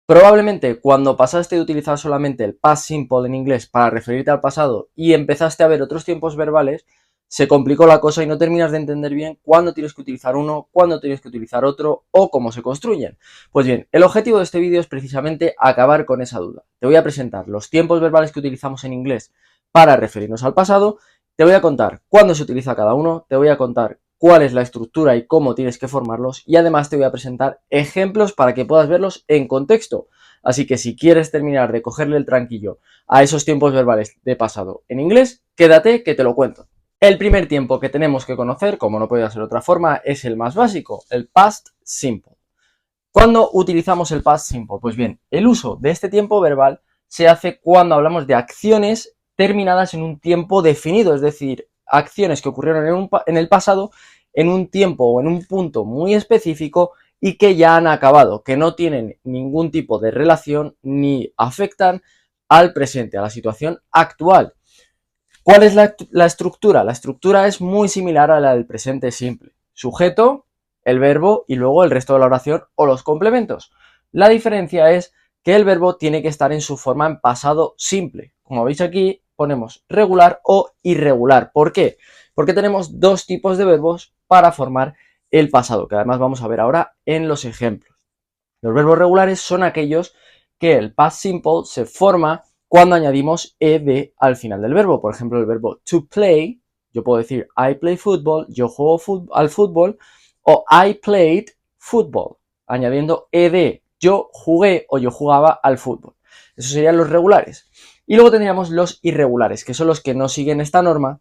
Probablemente cuando pasaste de utilizar solamente el past simple en inglés para referirte al pasado y empezaste a ver otros tiempos verbales, se complicó la cosa y no terminas de entender bien cuándo tienes que utilizar uno, cuándo tienes que utilizar otro o cómo se construyen. Pues bien, el objetivo de este vídeo es precisamente acabar con esa duda. Te voy a presentar los tiempos verbales que utilizamos en inglés para referirnos al pasado, te voy a contar cuándo se utiliza cada uno, te voy a contar cuál es la estructura y cómo tienes que formarlos, y además te voy a presentar ejemplos para que puedas verlos en contexto. Así que si quieres terminar de cogerle el tranquillo a esos tiempos verbales de pasado en inglés, quédate que te lo cuento. El primer tiempo que tenemos que conocer, como no puede ser de otra forma, es el más básico, el past simple. ¿Cuándo utilizamos el past simple? Pues bien, el uso de este tiempo verbal se hace cuando hablamos de acciones terminadas en un tiempo definido, es decir, acciones que ocurrieron en el pasado en un tiempo o en un punto muy específico y que ya han acabado, que no tienen ningún tipo de relación ni afectan al presente, a la situación actual. ¿Cuál es la estructura? La estructura es muy similar a la del presente simple. Sujeto, el verbo y luego el resto de la oración o los complementos. La diferencia es que el verbo tiene que estar en su forma en pasado simple. Como veis aquí, ponemos regular o irregular. ¿Por qué? Porque tenemos dos tipos de verbos para formar el pasado, que además vamos a ver ahora en los ejemplos. Los verbos regulares son aquellos que el past simple se forma cuando añadimos ed al final del verbo. Por ejemplo, el verbo to play, yo puedo decir I play football, yo juego al fútbol, o I played football, añadiendo ed, yo jugué o yo jugaba al fútbol. Esos serían los regulares. Y luego tendríamos los irregulares, que son los que no siguen esta norma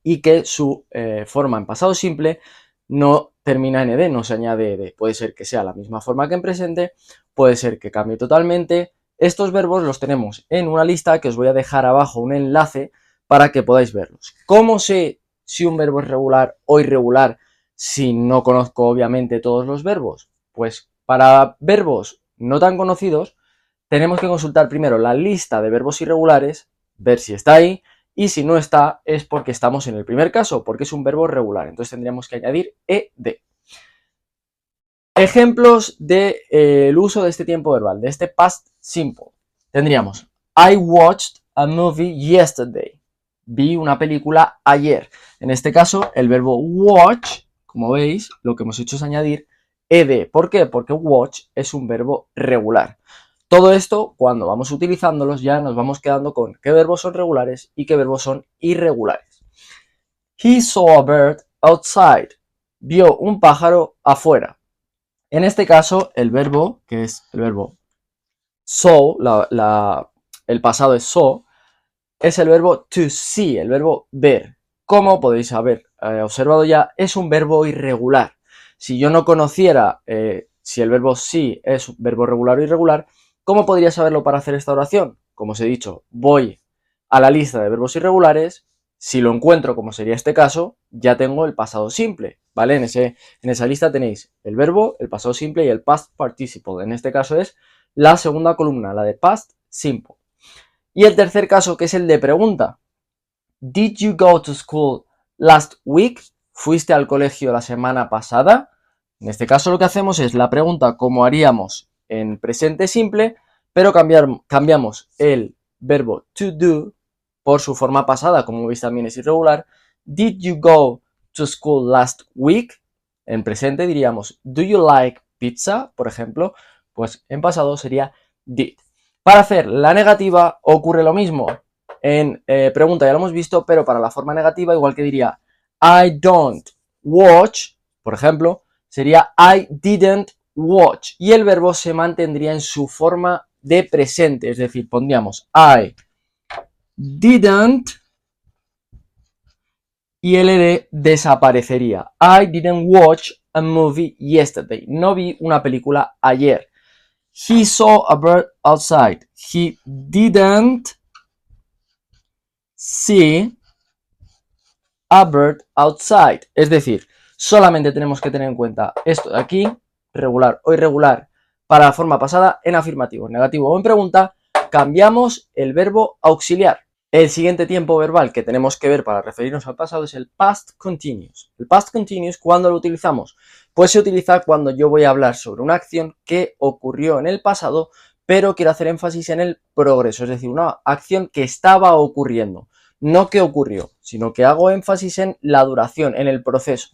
y que su forma en pasado simple no termina en ed, no se añade ed. Puede ser que sea la misma forma que en presente, puede ser que cambie totalmente. Estos verbos los tenemos en una lista que os voy a dejar abajo un enlace para que podáis verlos. ¿Cómo sé si un verbo es regular o irregular si no conozco obviamente todos los verbos? Pues para verbos no tan conocidos tenemos que consultar primero la lista de verbos irregulares, ver si está ahí, y si no está es porque estamos en el primer caso, porque es un verbo regular. Entonces tendríamos que añadir ed. Ejemplos del uso de este tiempo verbal, de este past simple. Tendríamos I watched a movie yesterday. Vi una película ayer. En este caso, el verbo watch, como veis, lo que hemos hecho es añadir ed. ¿Por qué? Porque watch es un verbo regular. Todo esto, cuando vamos utilizándolos, ya nos vamos quedando con qué verbos son regulares y qué verbos son irregulares. He saw a bird outside. Vio un pájaro afuera. En este caso, el verbo, que es el verbo saw, el pasado es saw, es el verbo to see, el verbo ver. Como podéis haber observado ya, es un verbo irregular. Si yo no conociera si el verbo see es un verbo regular o irregular, ¿cómo podría saberlo para hacer esta oración? Como os he dicho, voy a la lista de verbos irregulares, si lo encuentro, como sería este caso, ya tengo el pasado simple, ¿vale? En esa lista tenéis el verbo, el pasado simple y el past participle. En este caso es la segunda columna, la de past simple. Y el tercer caso, que es el de pregunta. Did you go to school last week? ¿Fuiste al colegio la semana pasada? En este caso lo que hacemos es la pregunta como haríamos en presente simple, pero cambiamos el verbo to do por su forma pasada, como veis también es irregular. Did you go to school last week? En presente diríamos, do you like pizza? Por ejemplo, pues en pasado sería did. Para hacer la negativa ocurre lo mismo. En pregunta ya lo hemos visto, pero para la forma negativa, igual que diría I don't watch, por ejemplo, sería I didn't watch. Y el verbo se mantendría en su forma de presente, es decir, pondríamos I didn't y el ed desaparecería. I didn't watch a movie yesterday. No vi una película ayer. He saw a bird outside. He didn't see a bird outside. Es decir, solamente tenemos que tener en cuenta esto de aquí, regular o irregular, para la forma pasada en afirmativo, negativo o en pregunta, cambiamos el verbo auxiliar. El siguiente tiempo verbal que tenemos que ver para referirnos al pasado es el past continuous. El past continuous, ¿cuándo lo utilizamos? pues se utiliza cuando yo voy a hablar sobre una acción que ocurrió en el pasado, pero quiero hacer énfasis en el progreso, es decir, una acción que estaba ocurriendo, no que ocurrió, sino que hago énfasis en la duración, en el proceso.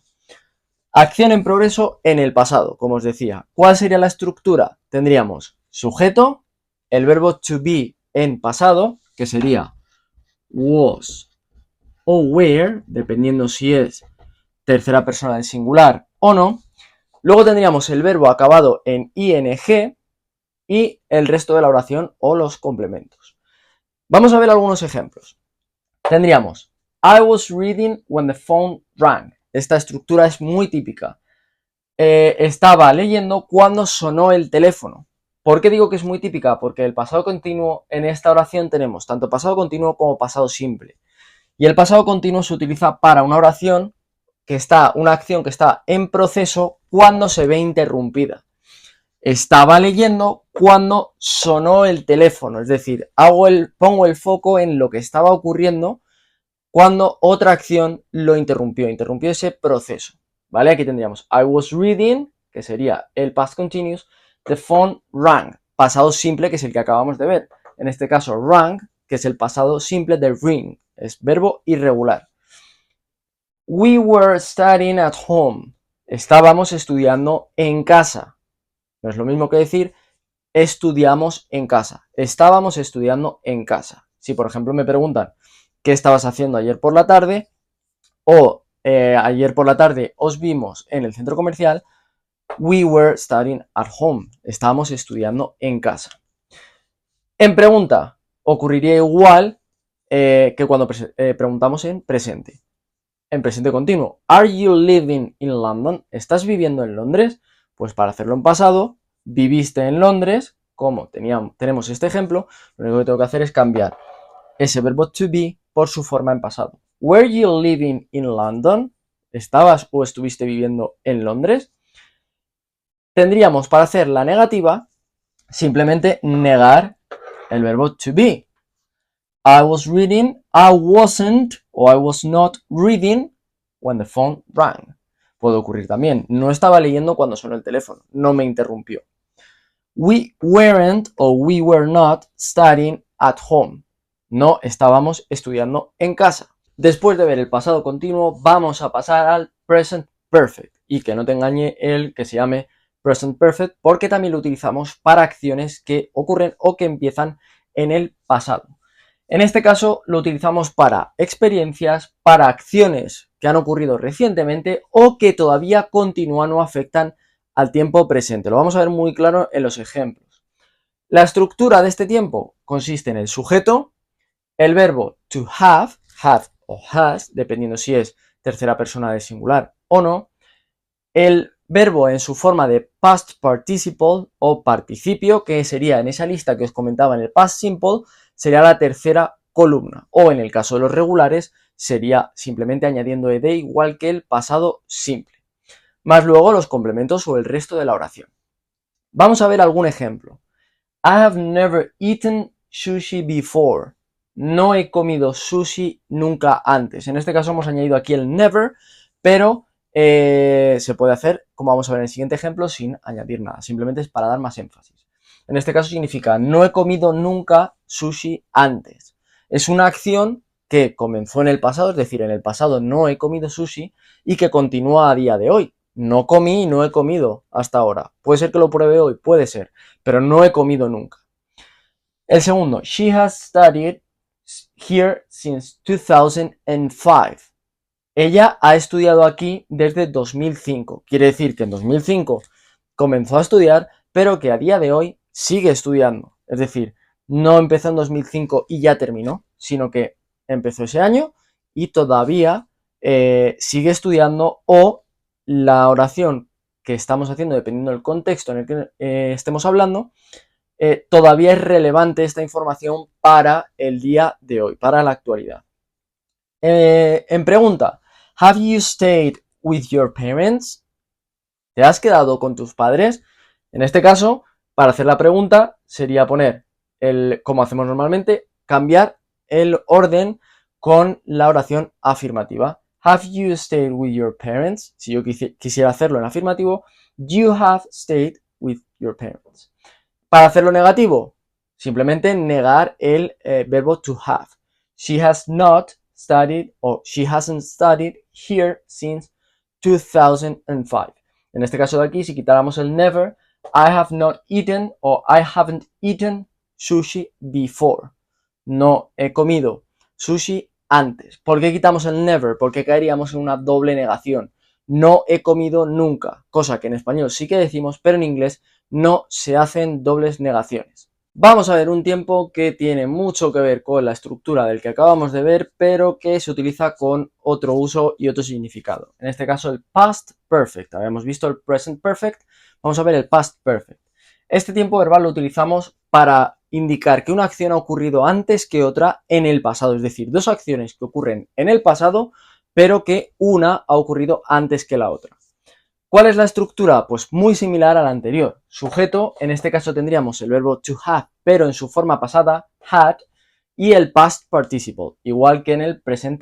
Acción en progreso en el pasado, como os decía. ¿Cuál sería la estructura? Tendríamos sujeto, el verbo to be en pasado, que sería was o were, dependiendo si es tercera persona del singular o no. Luego tendríamos el verbo acabado en ing y el resto de la oración o los complementos. Vamos a ver algunos ejemplos. Tendríamos I was reading when the phone rang. Esta estructura es muy típica. Estaba leyendo cuando sonó el teléfono. ¿Por qué digo que es muy típica? Porque el pasado continuo en esta oración tenemos tanto pasado continuo como pasado simple. Y el pasado continuo se utiliza para una oración una acción que está en proceso cuando se ve interrumpida. Estaba leyendo cuando sonó el teléfono, es decir, pongo el foco en lo que estaba ocurriendo cuando otra acción lo interrumpió ese proceso, ¿vale? Aquí tendríamos I was reading, que sería el past continuous, the phone rang, pasado simple, que es el que acabamos de ver. En este caso, rang, que es el pasado simple de ring, es verbo irregular. We were studying at home. Estábamos estudiando en casa. No es lo mismo que decir estudiamos en casa. Estábamos estudiando en casa. Si, por ejemplo, me preguntan ¿qué estabas haciendo ayer por la tarde? O ayer por la tarde os vimos en el centro comercial. We were studying at home. Estábamos estudiando en casa. En pregunta, ocurriría igual que cuando preguntamos en presente. En presente continuo, ¿Are you living in London? ¿Estás viviendo en Londres? Pues para hacerlo en pasado, viviste en Londres, como tenemos este ejemplo, lo único que tengo que hacer es cambiar ese verbo to be por su forma en pasado. ¿Were you living in London? ¿Estabas o estuviste viviendo en Londres? Tendríamos para hacer la negativa simplemente negar el verbo to be. I was reading, I wasn't, o I was not reading when the phone rang. Puede ocurrir también. No estaba leyendo cuando sonó el teléfono. No me interrumpió. We weren't o we were not studying at home. No estábamos estudiando en casa. Después de ver el pasado continuo, vamos a pasar al present perfect. Y que no te engañe el que se llame present perfect, porque también lo utilizamos para acciones que ocurren o que empiezan en el pasado. En este caso lo utilizamos para experiencias, para acciones que han ocurrido recientemente o que todavía continúan o afectan al tiempo presente. Lo vamos a ver muy claro en los ejemplos. La estructura de este tiempo consiste en el sujeto, el verbo to have o has, dependiendo si es tercera persona del singular o no, el verbo en su forma de past participle o participio, que sería en esa lista que os comentaba en el past simple, sería la tercera columna, o en el caso de los regulares sería simplemente añadiendo ed igual que el pasado simple, más luego los complementos o el resto de la oración. Vamos a ver algún ejemplo. I have never eaten sushi before. No he comido sushi nunca antes. En este caso hemos añadido aquí el never, pero se puede hacer, como vamos a ver en el siguiente ejemplo, sin añadir nada. Simplemente es para dar más énfasis. En este caso significa no he comido nunca sushi antes. Es una acción que comenzó en el pasado, es decir, en el pasado no he comido sushi y que continúa a día de hoy. No comí y no he comido hasta ahora. Puede ser que lo pruebe hoy, puede ser, pero no he comido nunca. El segundo, she has studied here since 2005. Ella ha estudiado aquí desde 2005. Quiere decir que en 2005 comenzó a estudiar, pero que a día de hoy sigue estudiando. Es decir, no empezó en 2005 y ya terminó, sino que empezó ese año y todavía sigue estudiando, o la oración que estamos haciendo, dependiendo del contexto en el que estemos hablando, todavía es relevante esta información para el día de hoy, para la actualidad. En pregunta, have you stayed with your parents? ¿Te has quedado con tus padres? En este caso, para hacer la pregunta, sería poner, como hacemos normalmente, cambiar el orden con la oración afirmativa. Have you stayed with your parents? Si yo quisiera hacerlo en afirmativo, you have stayed with your parents. Para hacerlo negativo, simplemente negar el verbo to have. She has not studied or she hasn't studied here since 2005. En este caso de aquí, si quitáramos el never, I have not eaten or I haven't eaten sushi before. No he comido sushi antes. ¿Por qué quitamos el never? Porque caeríamos en una doble negación. No he comido nunca, cosa que en español sí que decimos, pero en inglés no se hacen dobles negaciones. Vamos a ver un tiempo que tiene mucho que ver con la estructura del que acabamos de ver, pero que se utiliza con otro uso y otro significado. En este caso el past perfect. Habíamos visto el present perfect, vamos a ver el past perfect. Este tiempo verbal lo utilizamos para indicar que una acción ha ocurrido antes que otra en el pasado, es decir, dos acciones que ocurren en el pasado, pero que una ha ocurrido antes que la otra. ¿Cuál es la estructura? Pues muy similar a la anterior. Sujeto, en este caso tendríamos el verbo to have, pero en su forma pasada, had, y el past participle, igual que en el present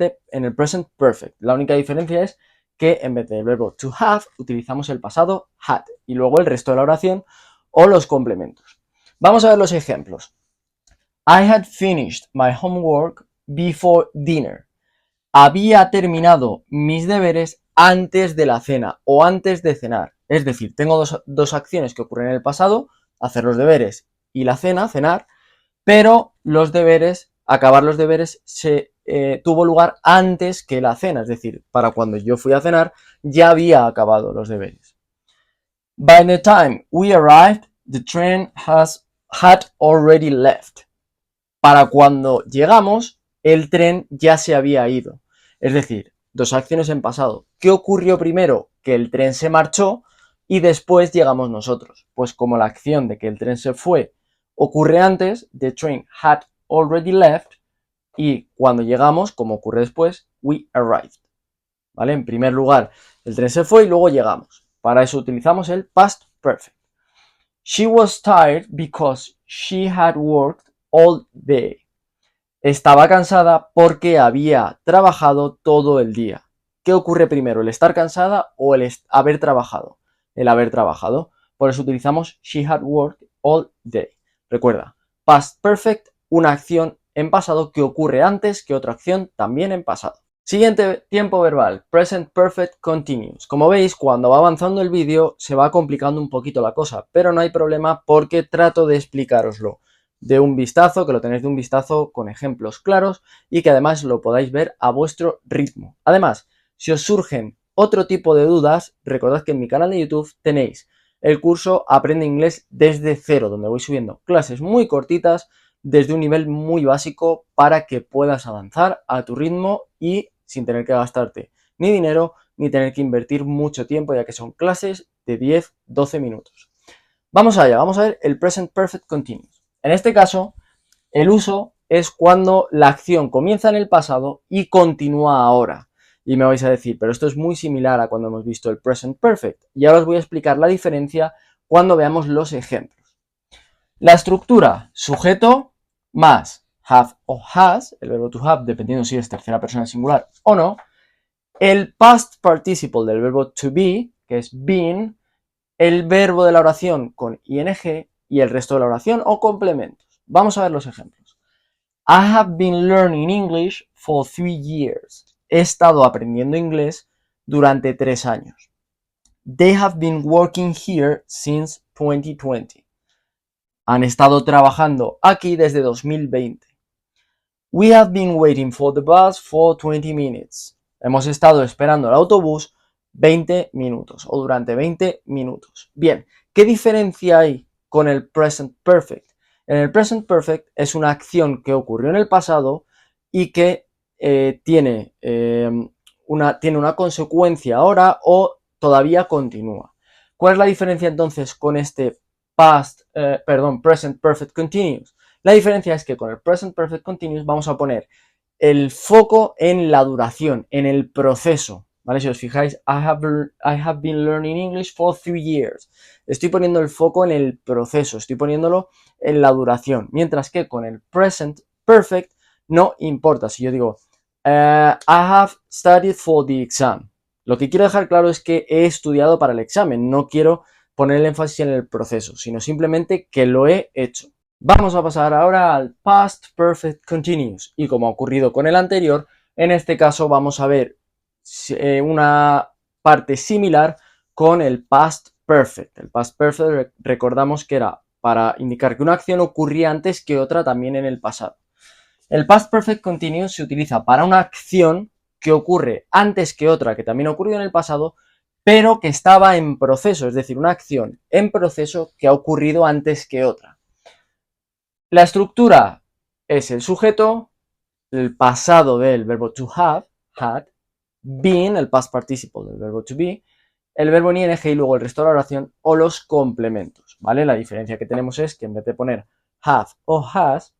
perfect. La única diferencia es que en vez del verbo to have, utilizamos el pasado had, y luego el resto de la oración o los complementos. Vamos a ver los ejemplos. I had finished my homework before dinner. Había terminado mis deberes antes de la cena o antes de cenar. Es decir, tengo dos acciones que ocurren en el pasado, hacer los deberes y la cena, cenar, pero los deberes, acabar los deberes, tuvo lugar antes que la cena. Es decir, para cuando yo fui a cenar, ya había acabado los deberes. By the time we arrived, the train had already left. Para cuando llegamos, el tren ya se había ido. Es decir, dos acciones en pasado. ¿Qué ocurrió primero? Que el tren se marchó y después llegamos nosotros. Pues como la acción de que el tren se fue ocurre antes, the train had already left, y cuando llegamos, como ocurre después, we arrived. ¿Vale? En primer lugar, el tren se fue y luego llegamos. Para eso utilizamos el past perfect. She was tired because she had worked all day. Estaba cansada porque había trabajado todo el día. ¿Qué ocurre primero, el estar cansada o el haber trabajado? El haber trabajado. Por eso utilizamos she had worked all day. Recuerda, past perfect, una acción en pasado que ocurre antes que otra acción también en pasado. Siguiente tiempo verbal, present perfect continuous. Como veis, cuando va avanzando el vídeo se va complicando un poquito la cosa, pero no hay problema porque trato de explicároslo de un vistazo, que lo tenéis de un vistazo con ejemplos claros y que además lo podáis ver a vuestro ritmo. Además, si os surgen otro tipo de dudas, recordad que en mi canal de YouTube tenéis el curso Aprende Inglés desde cero, donde voy subiendo clases muy cortitas desde un nivel muy básico para que puedas avanzar a tu ritmo y sin tener que gastarte ni dinero ni tener que invertir mucho tiempo, ya que son clases de 10-12 minutos. Vamos allá, vamos a ver el Present Perfect Continuous. En este caso, el uso es cuando la acción comienza en el pasado y continúa ahora. Y me vais a decir, pero esto es muy similar a cuando hemos visto el Present Perfect. Y ahora os voy a explicar la diferencia cuando veamos los ejemplos. La estructura, sujeto más have o has, el verbo to have, dependiendo si es tercera persona singular o no. El past participle del verbo to be, que es been. El verbo de la oración con ing y el resto de la oración o complementos. Vamos a ver los ejemplos. I have been learning English for 3 years. He estado aprendiendo inglés durante 3 años. They have been working here since 2020. Han estado trabajando aquí desde 2020. We have been waiting for the bus for 20 minutes. Hemos estado esperando el autobús 20 minutos o durante 20 minutos. Bien, ¿qué diferencia hay con el present perfect? En el present perfect es una acción que ocurrió en el pasado y que tiene una consecuencia ahora o todavía continúa. ¿Cuál es la diferencia entonces con este present perfect continuous? La diferencia es que con el present perfect continuous vamos a poner el foco en la duración, en el proceso. ¿Vale? Si os fijáis, I have been learning English for 3 years. Estoy poniendo el foco en el proceso, estoy poniéndolo en la duración. Mientras que con el present perfect no importa. Si yo digo, I have studied for the exam. Lo que quiero dejar claro es que he estudiado para el examen. No quiero poner el énfasis en el proceso, sino simplemente que lo he hecho. Vamos a pasar ahora al Past Perfect Continuous. Y como ha ocurrido con el anterior, en este caso vamos a ver una parte similar con el Past Perfect. El Past Perfect recordamos que era para indicar que una acción ocurría antes que otra también en el pasado. El Past Perfect Continuous se utiliza para una acción que ocurre antes que otra que también ocurrió en el pasado, pero que estaba en proceso, es decir, una acción en proceso que ha ocurrido antes que otra. La estructura es el sujeto, el pasado del verbo to have, had, been, el past participle del verbo to be, el verbo en ing y luego el resto de la oración o los complementos, ¿vale? La diferencia que tenemos es que en vez de poner have o has,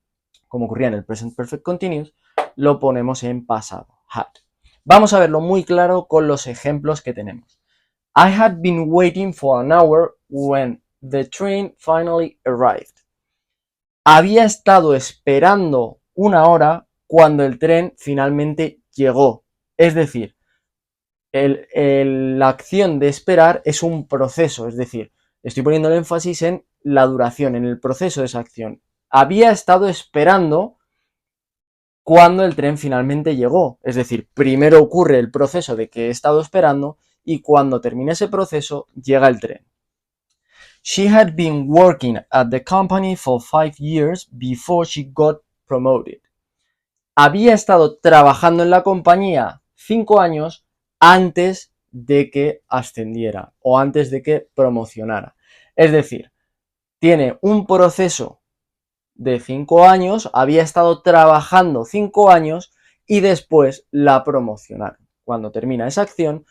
como ocurría en el present perfect continuous, lo ponemos en pasado, had. Vamos a verlo muy claro con los ejemplos que tenemos. I had been waiting for an hour when the train finally arrived. Había estado esperando una hora cuando el tren finalmente llegó. Es decir, la acción de esperar es un proceso, es decir, estoy poniendo el énfasis en la duración, en el proceso de esa acción. Había estado esperando cuando el tren finalmente llegó, es decir, primero ocurre el proceso de que he estado esperando y cuando termine ese proceso llega el tren. She had been working at the company for 5 years before she got promoted. Había estado trabajando en la compañía 5 años antes de que ascendiera o antes de que promocionara. Es decir, tiene un proceso de 5 años, había estado trabajando 5 años y después la promocionaron. Cuando termina esa acción,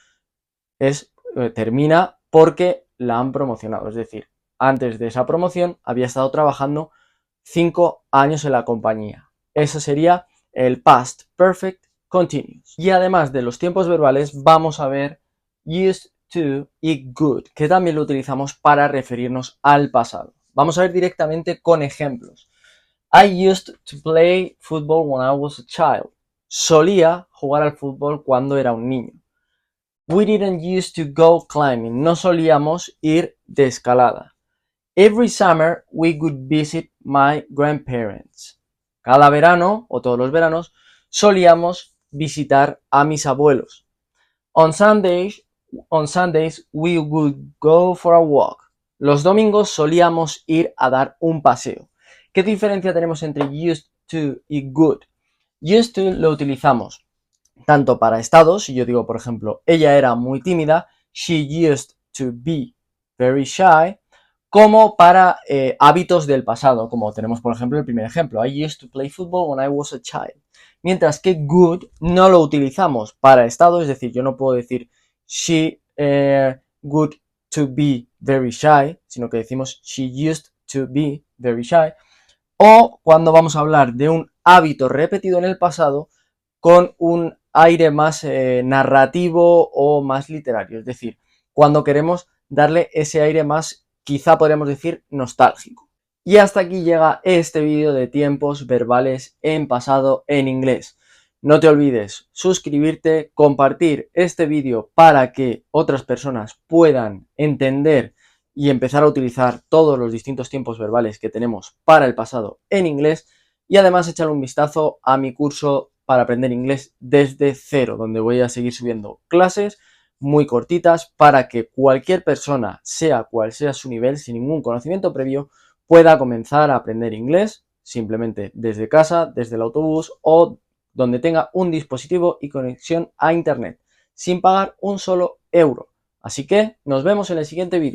termina porque la han promocionado. Es decir, antes de esa promoción había estado trabajando 5 años en la compañía. Eso sería el past perfect continuous. Y además de los tiempos verbales, vamos a ver used to y good, que también lo utilizamos para referirnos al pasado. Vamos a ver directamente con ejemplos. I used to play football when I was a child. Solía jugar al fútbol cuando era un niño. We didn't used to go climbing. No solíamos ir de escalada. Every summer we would visit my grandparents. Cada verano, o todos los veranos, solíamos visitar a mis abuelos. On Sundays we would go for a walk. Los domingos solíamos ir a dar un paseo. ¿Qué diferencia tenemos entre used to y good? Used to lo utilizamos tanto para estados, si yo digo, por ejemplo, ella era muy tímida, she used to be very shy, como para hábitos del pasado, como tenemos, por ejemplo, el primer ejemplo, I used to play football when I was a child. Mientras que good no lo utilizamos para estado, es decir, yo no puedo decir she good to be very shy, sino que decimos she used to be very shy. O cuando vamos a hablar de un hábito repetido en el pasado con un aire más narrativo o más literario, es decir, cuando queremos darle ese aire más, quizá podríamos decir, nostálgico. Y hasta aquí llega este vídeo de tiempos verbales en pasado en inglés. No te olvides suscribirte, compartir este vídeo para que otras personas puedan entender y empezar a utilizar todos los distintos tiempos verbales que tenemos para el pasado en inglés y además echar un vistazo a mi curso para aprender inglés desde cero, donde voy a seguir subiendo clases muy cortitas para que cualquier persona, sea cual sea su nivel, sin ningún conocimiento previo, pueda comenzar a aprender inglés simplemente desde casa, desde el autobús o donde tenga un dispositivo y conexión a internet, sin pagar un solo euro. Así que nos vemos en el siguiente vídeo.